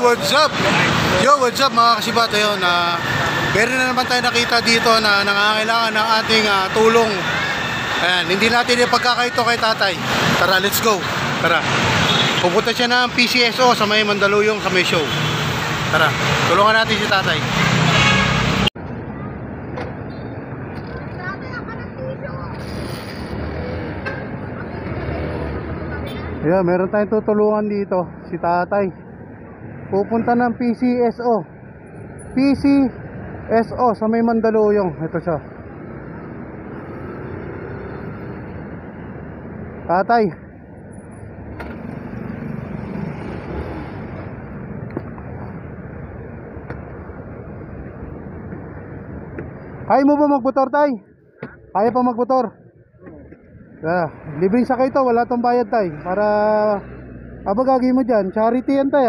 what's up? Yo, what's up mga kasibata yun? Meron na naman tayo nakita dito na nangangailangan ng ating tulong. Ayan, hindi natin ipagkakaito kay tatay. Tara, let's go. Tara. Pupunta siya ng PCSO sa may Mandaluyong sa may show. Tara, tulungan natin si tatay. Yeah, meron tayong tutulungan dito, si tatay. Pupunta ng PCSO. PCSO sa may Mandaluyong. Ito siya. Tatay. Kaya mo ba magmotor, tay? Kaya pa magmotor? Libreng sakay to, wala tong bayad, tay. Para abagagi mo dyan, charity yan, tay.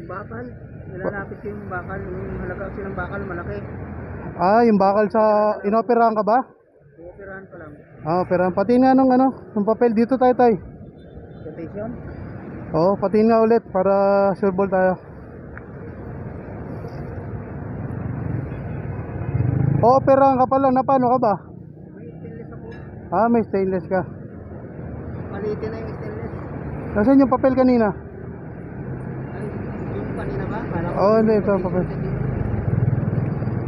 Bakal, nilalapit ko yung bakal. Yung halaga kasi ng bakal malaki. Yung bakal sa inoperahan ka ba? Operahan pa lang. Operahan. Pati nga nung ng papel dito tayo, tay. Quotation? Oo, pati nga ulit para sure ball tayo. Operahan ka pala, na paano ka ba? May stainless ako. May stainless ka. Palitin na yung stainless. Nasaan yung papel kanina? Ay, yung kanina ba? Hindi, ito ang papel.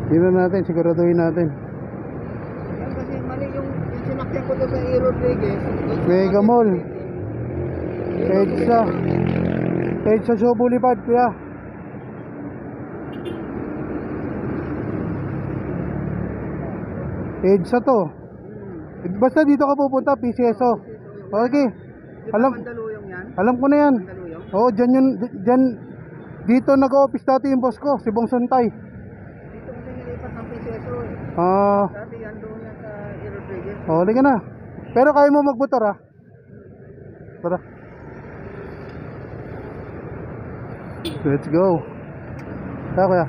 Tingnan natin, siguraduhin natin. Yan kasi mali yung sinakyan ko doon sa E. Rodriguez. Mega Mall. EDSA Show Boulevard, kuya. EDSA to. Basta dito ka pupunta, PCSO. Okay. Mandaluyong yan? Alam ko na yan. Mandaluyong? Oo, dyan. Dito nag-office dati yung boss ko, si Bong Suntay. Dito kasi nilipat ng PCSO eh. Dati yan doon yan sa E. Rodriguez. Huli ka na. Pero kaya mo magmotor, Tara. Let's go. Kaya kuya.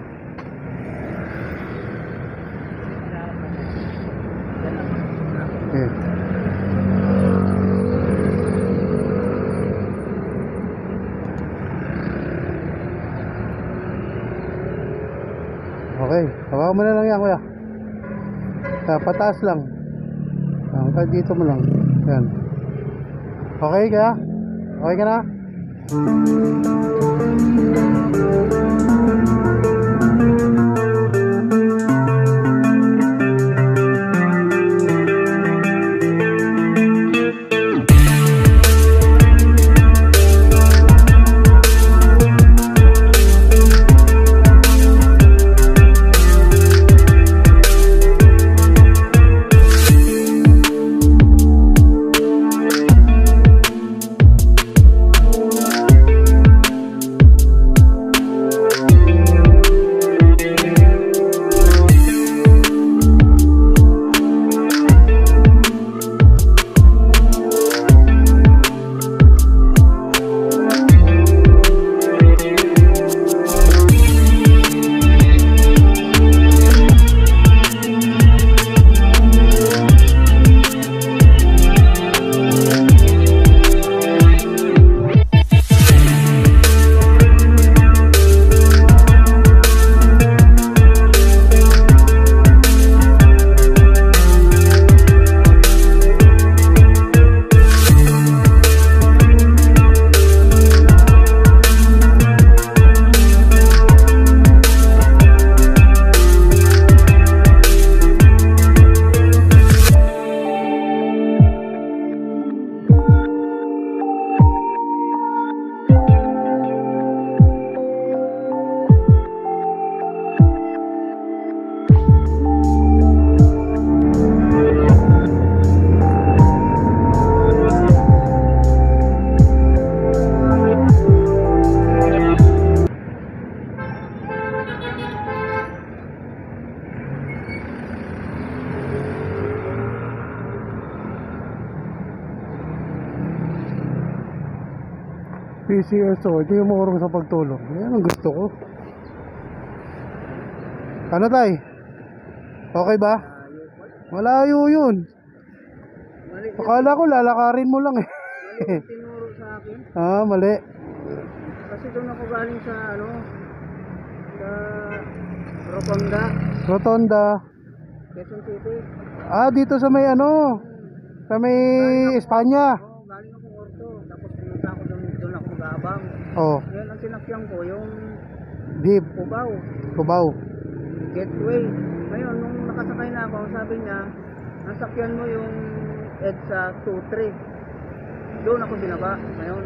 Okay. Okay, hawakan mo na lang yan, kuya. Pataas lang. Kahit dito mo lang. Yan. Okay, kaya? Okay ka na? PCSO, hindi mo marunong sa pagtulong. Yan ang gusto ko. Ano tay? Okay ba? Malayo yun. Akala ko lalakarin mo lang eh. Mali tinuro sa akin. Mali. Kasi doon ako galing sa ano, sa Rotonda, Rotonda. Quezon City. Ah, dito sa may ano, sa may Espanya. Oo, galing ako Orto. Tapos pumunta ako doon ako mag-aabang. Oh, Ngayon ang sinakyan ko yung jeep, Cubao, Cubao. Gateway. Ngayon, nung nakasakay na ako, sabi niya, nasakyan mo yung EDSA 2-3. Doon ako binaba ngayon.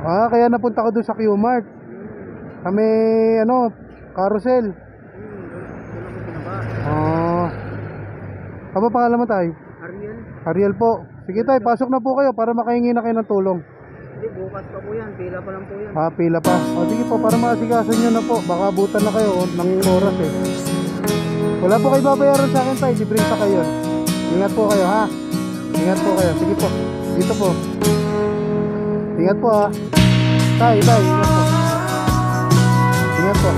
Ah, kaya napunta ko doon sa Q-Mart. Kami, ano, carousel. Doon ako binaba. Oh. Ano pangalan mo tayo? Ariel, Ariel po. Sige tayo, pasok na po kayo para makahingi na kayo ng tulong. hindi, bukas pa po yan. Pila pa lang po yan. Ah, pila pa. O sige po, para maasikaso nyo na po. Baka abutan na kayo ng oras eh. Wala po kayo babayaran sa akin tayo. Libre sa kayo. Ingat po kayo ha. Ingat po kayo. Sige po. Dito po. Ingat po ha. Tay, ingat po. Ingat po.